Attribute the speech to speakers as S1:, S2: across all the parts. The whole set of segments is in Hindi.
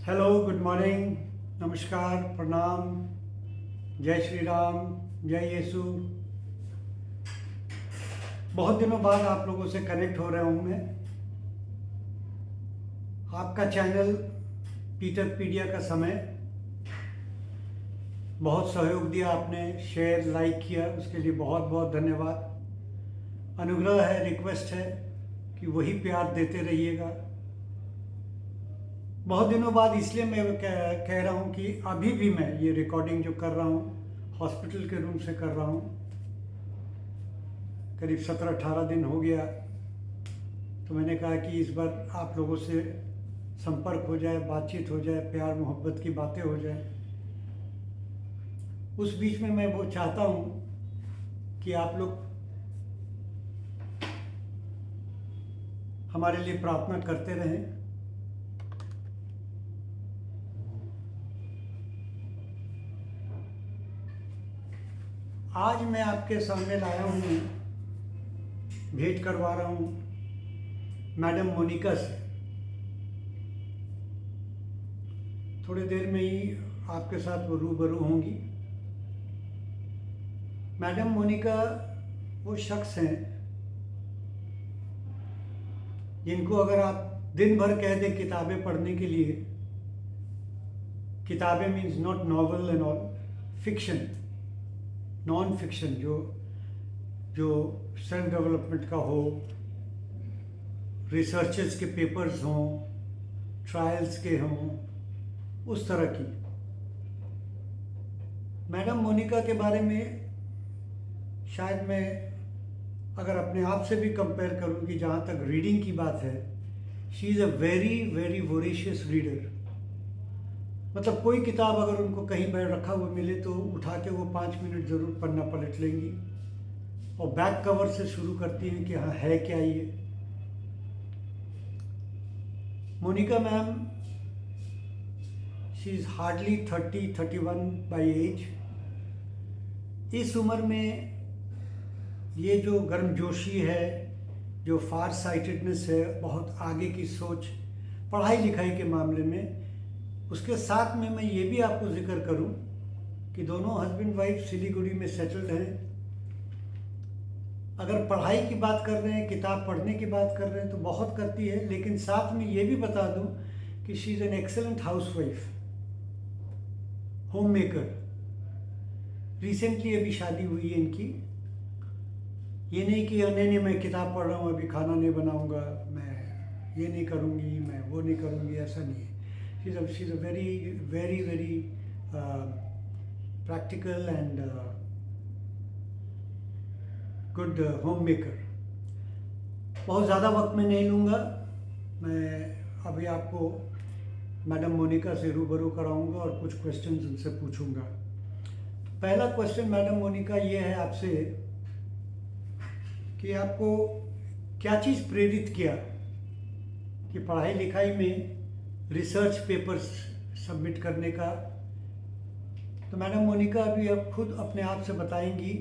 S1: हेलो, गुड मॉर्निंग, नमस्कार, प्रणाम, जय श्री राम, जय यीशु। बहुत दिनों बाद आप लोगों से कनेक्ट हो रहा हूँ मैं। आपका चैनल पीटर पीडिया का समय, बहुत सहयोग दिया आपने, शेयर लाइक किया, उसके लिए बहुत बहुत धन्यवाद। अनुग्रह है, रिक्वेस्ट है कि वही प्यार देते रहिएगा। बहुत दिनों बाद इसलिए मैं कह रहा हूँ कि अभी भी मैं ये रिकॉर्डिंग जो कर रहा हूँ हॉस्पिटल के रूम से कर रहा हूँ। करीब 17-18 दिन हो गया, तो मैंने कहा कि इस बार आप लोगों से संपर्क हो जाए, बातचीत हो जाए, प्यार मोहब्बत की बातें हो जाए। उस बीच में मैं वो चाहता हूँ कि आप लोग हमारे लिए प्रार्थना करते रहें। आज मैं आपके सामने लाया हूँ, भेंट करवा रहा हूँ मैडम मोनिका से। थोड़ी देर में ही आपके साथ वो रूबरू होंगी। मैडम मोनिका वो शख्स हैं जिनको अगर आप दिन भर कह दें किताबें पढ़ने के लिए, किताबें means not novel and all, fiction, non fiction, जो सेल्फ डेवलपमेंट का हो, रिसर्चेस के पेपर्स हों, ट्रायल्स के हों, उस तरह की। मैडम मोनिका के बारे में शायद मैं अगर अपने आप से भी कंपेयर करूं कि जहाँ तक रीडिंग की बात है, she is a very very voracious reader. मतलब कोई किताब अगर उनको कहीं पर रखा हुआ मिले तो उठा के वो 5 मिनट ज़रूर पन्ना पलट लेंगी और बैक कवर से शुरू करती हैं कि हाँ है क्या ये। Monika ma'am, she is hardly 30-31 by age. इस उम्र में ये जो गर्मजोशी है, जो फार साइटेडनेस है, बहुत आगे की सोच पढ़ाई लिखाई के मामले में, उसके साथ में मैं ये भी आपको जिक्र करूं कि दोनों हस्बैंड वाइफ सिलीगुड़ी में सेटल्ड हैं। अगर पढ़ाई की बात कर रहे हैं, किताब पढ़ने की बात कर रहे हैं तो बहुत करती है, लेकिन साथ में ये भी बता दूं कि she is an excellent house wife, home maker. Recently अभी शादी हुई है इनकी। ये नहीं कि नहीं मैं किताब पढ़ रहा हूँ, अभी खाना नहीं बनाऊँगा, मैं ये नहीं करूँगी, मैं वो नहीं करूँगी, ऐसा नहीं है। She is a very very very practical and good home maker. बहुत ज़्यादा वक्त मैं नहीं लूँगा, मैं अभी आपको मैडम मोनिका से रूबरू कराऊँगा और कुछ क्वेश्चंस उनसे पूछूँगा। पहला क्वेश्चन मैडम मोनिका ये है आपसे कि आपको क्या चीज़ प्रेरित किया कि पढ़ाई लिखाई में रिसर्च पेपर्स सबमिट करने का। तो मैडम मोनिका अभी आप खुद अपने आप से बताएंगी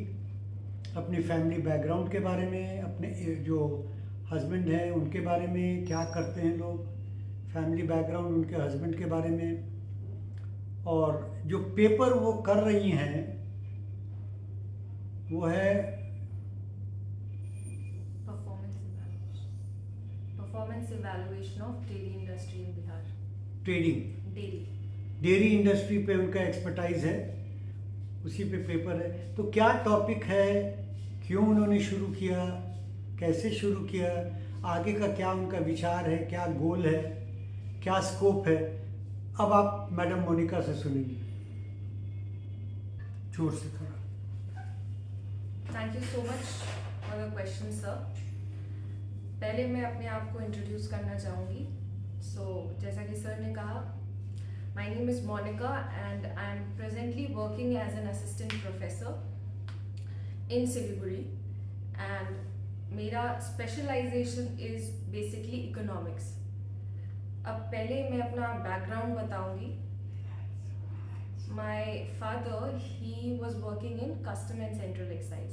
S1: अपनी फैमिली बैकग्राउंड के बारे में, अपने जो हस्बैंड हैं उनके बारे में, क्या करते हैं लोग, फैमिली बैकग्राउंड उनके हस्बैंड के बारे में, और जो पेपर वो कर रही हैं वो है
S2: performance evaluation of dairy industry in Bihar.
S1: Trading,
S2: dairy
S1: dairy industry पे उनका एक्सपर्टाइज है, उसी पे पेपर है। तो क्या टॉपिक है, क्यों उन्होंने शुरू किया, कैसे शुरू किया, आगे का क्या उनका विचार है, क्या गोल है, क्या स्कोप है, अब आप मैडम मोनिका से सुनेंगे। जोर से थोड़ा।
S2: Thank you so much for the question sir. पहले मैं अपने आप को इंट्रोड्यूस करना चाहूँगी। जैसा कि सर ने कहा, my name is Monika and I am presently working as an assistant professor in Siliguri and मेरा स्पेशलाइजेशन इज़ बेसिकली इकोनॉमिक्स। अब पहले मैं अपना बैकग्राउंड बताऊंगी। My father he was working in custom and central excise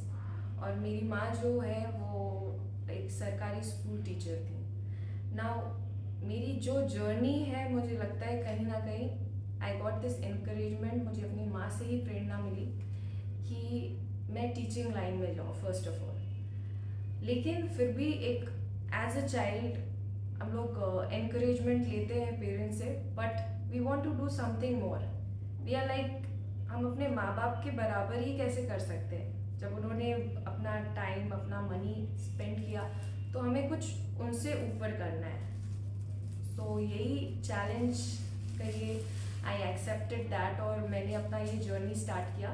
S2: और मेरी माँ जो है वो एक सरकारी स्कूल टीचर थी। नाउ मेरी जो जर्नी है, मुझे लगता है कहीं ना कहीं आई गॉट दिस इनकरेजमेंट, मुझे अपनी माँ से ही प्रेरणा मिली कि मैं टीचिंग लाइन में जाऊँ फर्स्ट ऑफ ऑल। लेकिन फिर भी एक एज अ चाइल्ड हम लोग एनकरेजमेंट लेते हैं पेरेंट्स से, but we want to do something more. We are like, हम अपने माँ बाप के बराबर ही कैसे कर सकते हैं? जब उन्होंने अपना टाइम, अपना मनी स्पेंड किया, तो हमें कुछ उनसे ऊपर करना है। सो यही चैलेंज करिए, आई एक्सेप्टेड दैट, और मैंने अपना ये जर्नी स्टार्ट किया।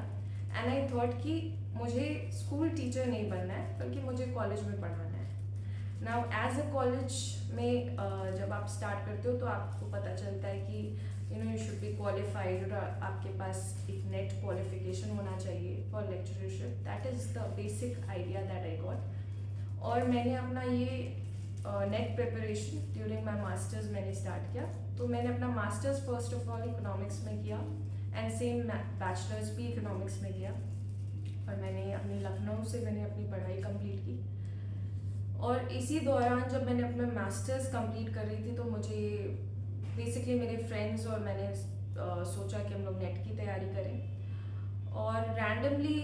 S2: एंड आई थॉट कि मुझे स्कूल टीचर नहीं बनना है, बल्कि मुझे कॉलेज में पढ़ाना है। नाउ एज अ कॉलेज में जब आप स्टार्ट करते हो तो आपको पता चलता है कि यू शुड बी क्वालिफाइड, और आपके पास एक नेट क्वालिफिकेशन होना चाहिए for lectureship. That is the basic idea that I got. और मैंने अपना ये net preparation during my masters मैंने स्टार्ट किया। तो मैंने अपना masters first of all economics में किया, एंड सेम बैचलर्स भी इकोनॉमिक्स में किया। और मैंने अपनी लखनऊ से मैंने अपनी पढ़ाई कंप्लीट की। और इसी दौरान जब मैंने अपना मास्टर्स कंप्लीट कर रही थी, तो मुझे बेसिकली मेरे फ्रेंड्स और मैंने सोचा कि हम लोग नेट की तैयारी करें। और रैंडमली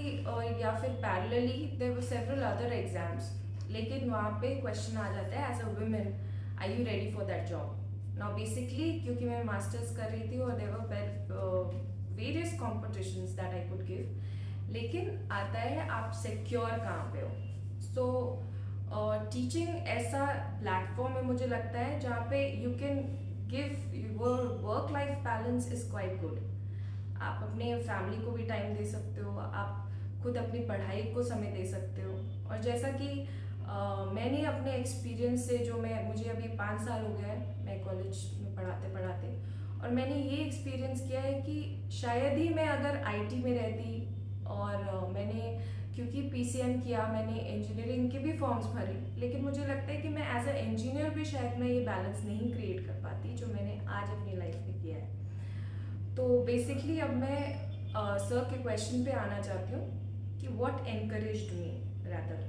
S2: या फिर parallelly there were several other exams, लेकिन वहाँ पे क्वेश्चन आ जाता है as a women, are you ready for that job? Now basically क्योंकि मैं मास्टर्स कर रही थी और there were various competitions that I could give, लेकिन आता है आप सिक्योर कहाँ पे हो। सो टीचिंग ऐसा प्लेटफॉर्म है मुझे लगता है जहाँ पे you can give your work life balance is quite good. आप अपने फैमिली को भी टाइम दे सकते हो, आप खुद अपनी पढ़ाई को समय दे सकते हो। और जैसा कि मैंने अपने एक्सपीरियंस से, जो मुझे अभी 5 साल हो गया है मैं कॉलेज में पढ़ाते पढ़ाते, और मैंने ये एक्सपीरियंस किया है कि शायद ही मैं अगर आईटी में रहती, और मैंने क्योंकि पीसीएम किया, मैंने इंजीनियरिंग के भी फॉर्म्स भरे, लेकिन मुझे लगता है कि मैं एज अ इंजीनियर भी शायद मैं ये बैलेंस नहीं क्रिएट कर पाती जो मैंने आज अपनी लाइफ में किया है। तो बेसिकली अब मैं सर के क्वेश्चन पे आना चाहती हूँ कि व्हाट एनकरेज्ड मी रैदर,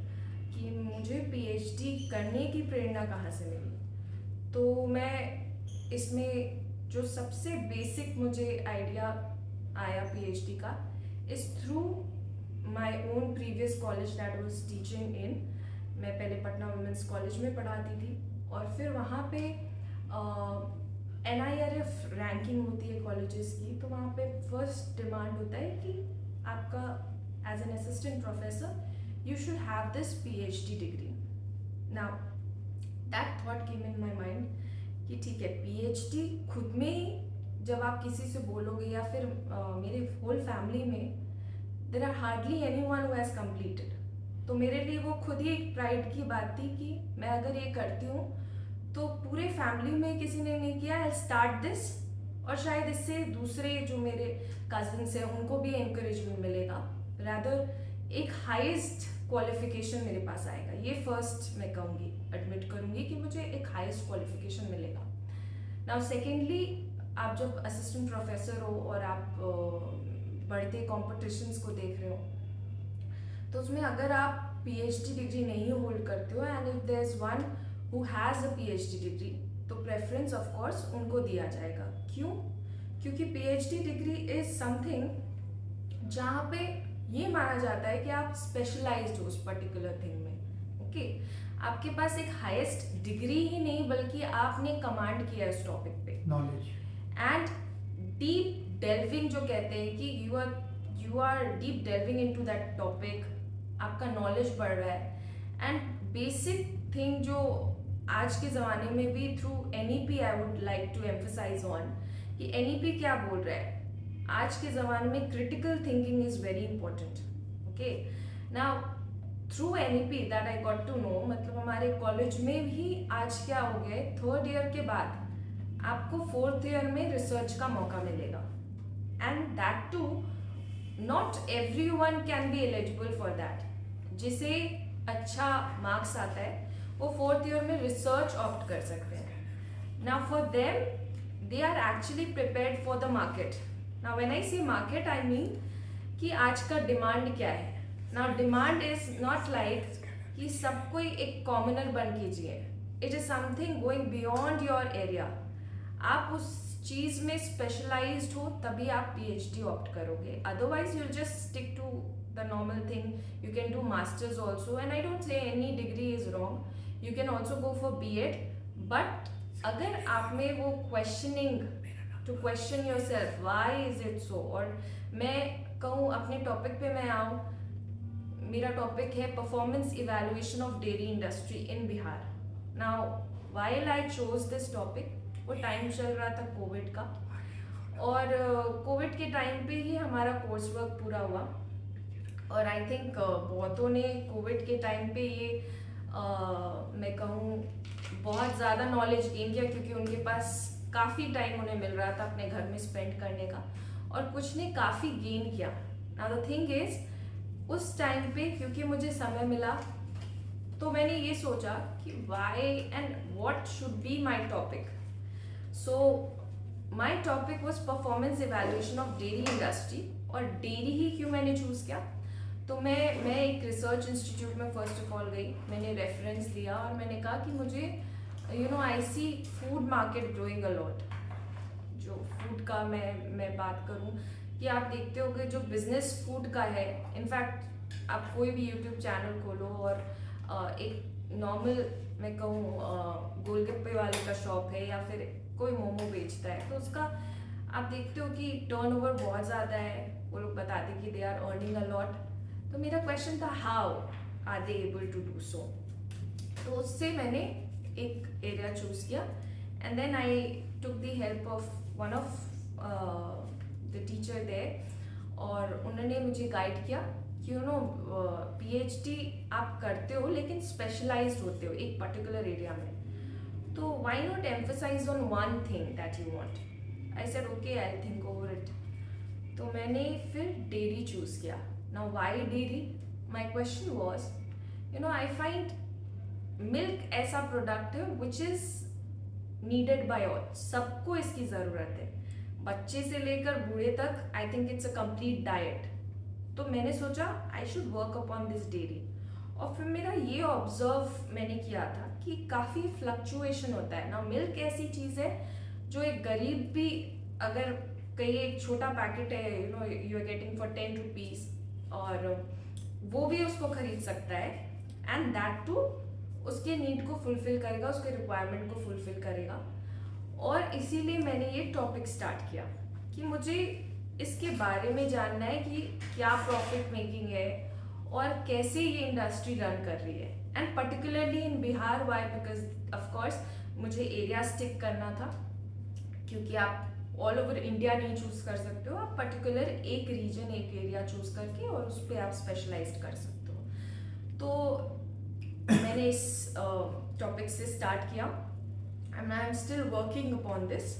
S2: कि मुझे पीएचडी करने की प्रेरणा कहाँ से मिली। तो मैं इसमें जो सबसे बेसिक मुझे आइडिया आया पीएचडी का is through my own previous college that was teaching in. मैं पहले पटना वुमेंस कॉलेज में पढ़ाती थी, और फिर वहाँ पे NIRF रैंकिंग होती है कॉलेजेस की, तो वहाँ पे फर्स्ट डिमांड होता है कि आपका as an assistant professor you should have this PhD degree. Now that thought came in my mind कि ठीक है, PhD खुद में ही जब आप किसी से बोलोगे, या फिर मेरे होल फैमिली में there are hardly anyone who has completed, तो मेरे लिए वो खुद ही एक प्राइड की बात थी कि मैं अगर ये करती हूँ तो पूरे फैमिली में किसी ने नहीं किया, I'll start this, और शायद इससे दूसरे जो मेरे कजिन्स हैं उनको भी encouragement मिलेगा, rather एक हाईएस्ट क्वालिफिकेशन मेरे पास आएगा। ये फर्स्ट मैं कहूँगी, एडमिट करूँगी कि मुझे एक हाईएस्ट क्वालिफिकेशन मिलेगा। नाउ सेकेंडली, आप जब असिस्टेंट प्रोफेसर हो और आप बढ़ते कॉम्पिटिशन्स को देख रहे हो, तो उसमें अगर आप पीएचडी डिग्री नहीं होल्ड करते हो, and if there is one who has a PhD degree, तो प्रेफरेंस ऑफ कोर्स उनको दिया जाएगा। क्यों? क्योंकि पीएचडी डिग्री इज समथिंग जहाँ पे ये माना जाता है कि आप स्पेशलाइज्ड हो उस पर्टिकुलर थिंग में। ओके, आपके पास एक हाईएस्ट डिग्री ही नहीं, बल्कि आपने कमांड किया उस टॉपिक पे,
S1: नॉलेज
S2: एंड डीप डेल्विंग जो कहते हैं कि you are deep delving into that topic, आपका नॉलेज बढ़ रहा है। एंड बेसिक थिंग जो आज के ज़माने में भी through NEP I would like to emphasise on, कि NEP क्या बोल रहा है आज के ज़माने में, critical thinking is very important. Okay, now through NEP that I got to know, मतलब हमारे कॉलेज में भी आज क्या हो गया, 3rd ईयर के बाद आपको 4th ईयर में रिसर्च का मौका मिलेगा, and that too not everyone can be eligible for that. जिसे अच्छा मार्क्स आता है वो 4th ईयर में रिसर्च ऑप्ट कर सकते हैं। Now for them they are actually prepared for the market. Now when I say market, I mean कि आज का डिमांड क्या है। Now demand is not like कि सब कोई एक कॉमनर बन के जिए। It is something going beyond your area. आप उस चीज़ में स्पेशलाइज्ड हो तभी आप PhD ऑप्ट करोगे. Otherwise you'll just stick to the normal thing. You can do masters also, and I don't say any degree is wrong. You can also go for B.Ed. But अगर आप में वो questioning to question your self Y is it so, और मैं कहूँ अपने टॉपिक पे मैं आऊँ, मेरा टॉपिक है performance evaluation of dairy industry in Bihar. Now while I chose this topic, वो टाइम चल रहा था कोविड का, और कोविड के टाइम पे ही हमारा कोर्स वर्क पूरा हुआ. और आई थिंक बहुतों ने कोविड के टाइम पे ये मैं कहूँ बहुत ज़्यादा नॉलेज गेन किया, क्योंकि उनके पास काफ़ी टाइम उन्हें मिल रहा था अपने घर में स्पेंड करने का, और कुछ ने काफ़ी गेन किया. नाउ द थिंग इज, उस टाइम पे क्योंकि मुझे समय मिला तो मैंने ये सोचा कि why and what should be my topic. So my topic was performance evaluation of dairy industry. और डेयरी ही क्यों मैंने चूज़ किया, तो मैं एक रिसर्च इंस्टीट्यूट में फर्स्ट ऑफ ऑल गई, मैंने रेफरेंस लिया और मैंने कहा कि मुझे I see food market growing a lot. जो फूड का मैं बात करूं कि आप देखते होगे जो बिजनेस फूड का है, इनफैक्ट आप कोई भी यूट्यूब चैनल खोलो और एक नॉर्मल मैं कहूँ गोलगप्पे वाले का शॉप है या फिर कोई मोमो बेचता है, तो उसका आप देखते हो कि टर्नओवर बहुत ज़्यादा है. वो लोग बताते हैं कि they are earning a lot. तो मेरा क्वेश्चन था how are they able to do so. तो उससे मैंने एक एरिया चूज़ किया, and then I took the help of one of the teacher there, और उन्होंने मुझे गाइड किया कि PhD आप करते हो लेकिन स्पेशलाइज्ड होते हो एक पर्टिकुलर एरिया में, तो why not emphasise on one thing that you want. I said okay, I think over it. तो मैंने फिर डेयरी चूज़ किया. Now why dairy, my question was I find milk ऐसा प्रोडक्ट है which is needed by all. सबको इसकी ज़रूरत है, बच्चे से लेकर बूढ़े तक. I think it's a complete diet. तो मैंने सोचा I should work upon this dairy. और फिर मेरा ये ऑब्जर्व मैंने किया था कि काफ़ी फ्लक्चुएशन होता है ना. मिल्क ऐसी चीज़ है जो एक गरीब भी, अगर कहीं एक छोटा पैकेट है you are getting for 10 rupees, और वो भी उसको खरीद सकता है, एंड दैट टू उसके नीड को फुलफिल करेगा, उसके रिक्वायरमेंट को फुलफिल करेगा. और इसीलिए मैंने ये टॉपिक स्टार्ट किया कि मुझे इसके बारे में जानना है कि क्या प्रॉफिट मेकिंग है और कैसे ये इंडस्ट्री रन कर रही है, and particularly in Bihar. Why, because of course मुझे एरिया स्टिक करना था, क्योंकि आप ऑल ओवर इंडिया नहीं चूज कर सकते हो, आप पर्टिकुलर एक रीजन एक एरिया चूज करके और उस पर आप स्पेशलाइज कर सकते हो. तो मैंने इस टॉपिक से स्टार्ट किया, and I am still working upon this.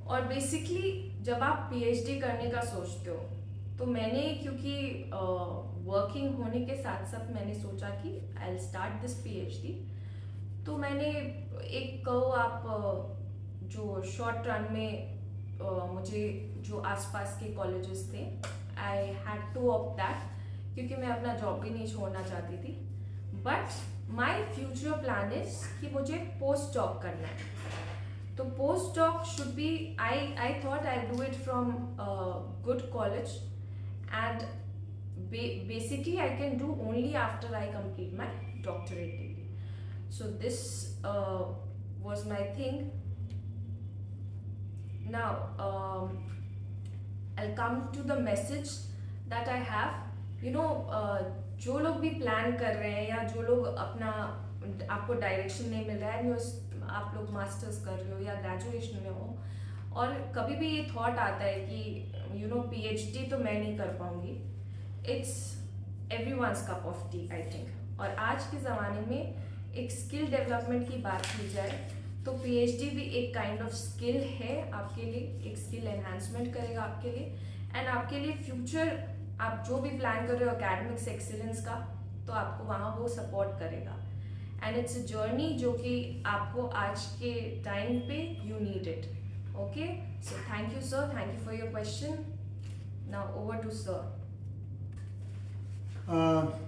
S2: और बेसिकली जब आप PhD करने का सोचते हो, तो मैंने क्योंकि वर्किंग होने के साथ साथ मैंने सोचा कि I will start this PhD. तो मैंने एक कहो आप जो शॉर्ट रन में मुझे जो आसपास के कॉलेजेस थे, I had to opt that, क्योंकि मैं अपना जॉब भी नहीं छोड़ना चाहती थी. But my future plan is कि मुझे पोस्ट डॉक करना है. तो post doc should be, I thought I do it from good college, and basically I can do only after I complete my doctorate degree. So this was my thing. Now I'll come to the message that I have. जो लोग भी प्लान कर रहे हैं या जो लोग अपना आपको डायरेक्शन नहीं मिल रहा है, आप लोग मास्टर्स कर रहे हो या ग्रेजुएशन में हो, और कभी भी ये थॉट आता है कि PhD तो मैं नहीं कर पाऊंगी. It's everyone's cup of T I think. और आज के ज़माने में एक स्किल डेवलपमेंट की बात की जाए तो PhD भी एक काइंड ऑफ स्किल है आपके लिए, एक स्किल एनहांसमेंट करेगा आपके लिए, एंड आपके लिए फ्यूचर आप जो भी प्लान कर रहे हो एकेडमिक्स एक्सीलेंस का, तो आपको वहाँ वो सपोर्ट करेगा. एंड इट्स अ जर्नी जो कि आपको आज के टाइम पे you need it. Okay, so thank you sir, thank you for your question. Now over to sir.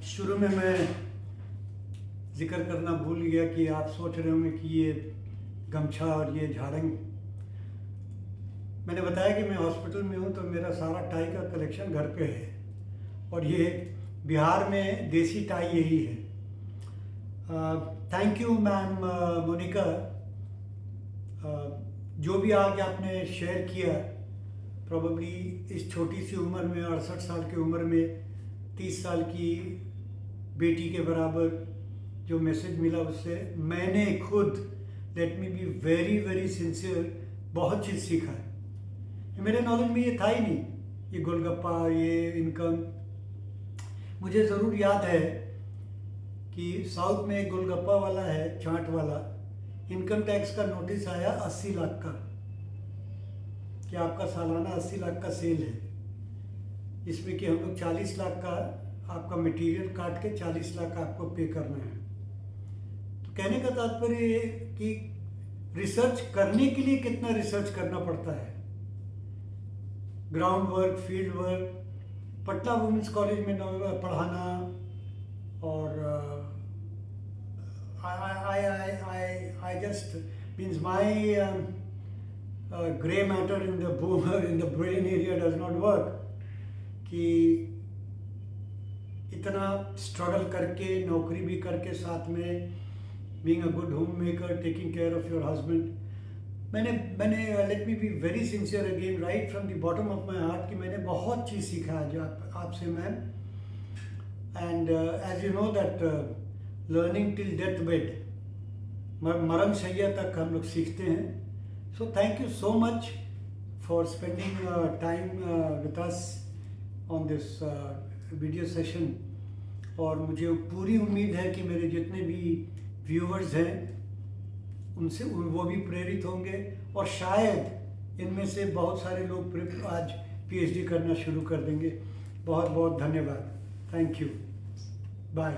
S1: शुरू में मैं जिक्र करना भूल गया कि आप सोच रहे होंगे कि ये गमछा और ये झाड़ंग। मैंने बताया कि मैं हॉस्पिटल में हूँ, तो मेरा सारा टाई का कलेक्शन घर पे है, और ये बिहार में देसी टाई यही है। थैंक यू मैम मोनिका, जो भी आज आपने शेयर किया। प्रोबेबली इस छोटी सी उम्र में, 68 साल की उम्र में, 30 साल की बेटी के बराबर जो मैसेज मिला, उससे मैंने खुद, let me be very very sincere, बहुत चीज़ सीखा है। मेरे नॉलेज में ये था ही नहीं, ये गोलगप्पा, ये इनकम। मुझे ज़रूर याद है कि साउथ में एक गोलगप्पा वाला है, चाट वाला, इनकम टैक्स का नोटिस आया 80 लाख का, कि आपका सालाना 80 लाख का सेल है, इसमें कि हम लोग 40 लाख का आपका मटेरियल काट के 40 लाख आपको पे करना है। तो कहने का तात्पर्य ये कि रिसर्च करने के लिए कितना रिसर्च करना पड़ता है, ground work, field work, Patna women's college में पढ़ाना, और I just means my gray matter in the brain area does not work, कि इतना स्ट्रगल करके, नौकरी भी करके, साथ में being a good homemaker, taking care of your husband, मैंने let me be very sincere again, right from the bottom of my heart, कि मैंने बहुत चीज़ सीखा आज आपसे ma'am. And as you know that learning till death bed, मरण शैया तक हम लोग सीखते हैं। So thank you so much for spending time with us on this video session। और मुझे पूरी उम्मीद है कि मेरे जितने भी व्यूवर्स हैं उनसे वो भी प्रेरित होंगे, और शायद इनमें से बहुत सारे लोग आज PhD करना शुरू कर देंगे। बहुत बहुत धन्यवाद। Thank you. बाय।